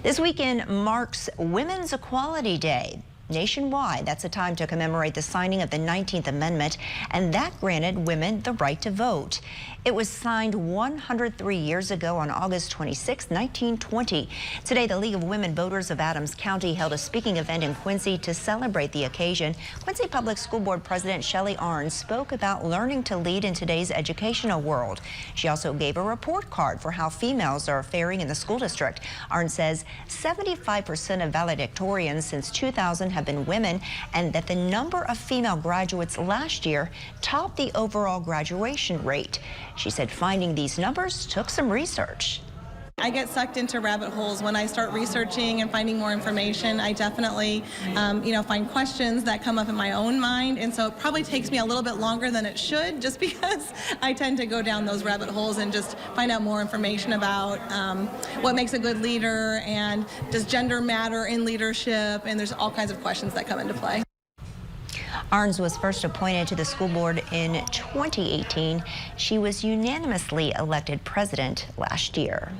This weekend marks Women's Equality Day. Nationwide, that's a time to commemorate the signing of the 19th Amendment, and that granted women the right to vote. It was signed 103 years ago on August 26, 1920. Today, the League of Women Voters of Adams County held a speaking event in Quincy to celebrate the occasion. Quincy Public School Board President Shelley Arns spoke about learning to lead in today's educational world. She also gave a report card for how females are faring in the school district. Arns says 75% of valedictorians since 2000 have been women, and that the number of female graduates last year topped the overall graduation rate. She said finding these numbers took some research. I get sucked into rabbit holes when I start researching and finding more information. I definitely, find questions that come up in my own mind, and so it probably takes me a little bit longer than it should, just because I tend to go down those rabbit holes and just find out more information about what makes a good leader, and does gender matter in leadership, and there's all kinds of questions that come into play. Arns was first appointed to the school board in 2018. She was unanimously elected president last year.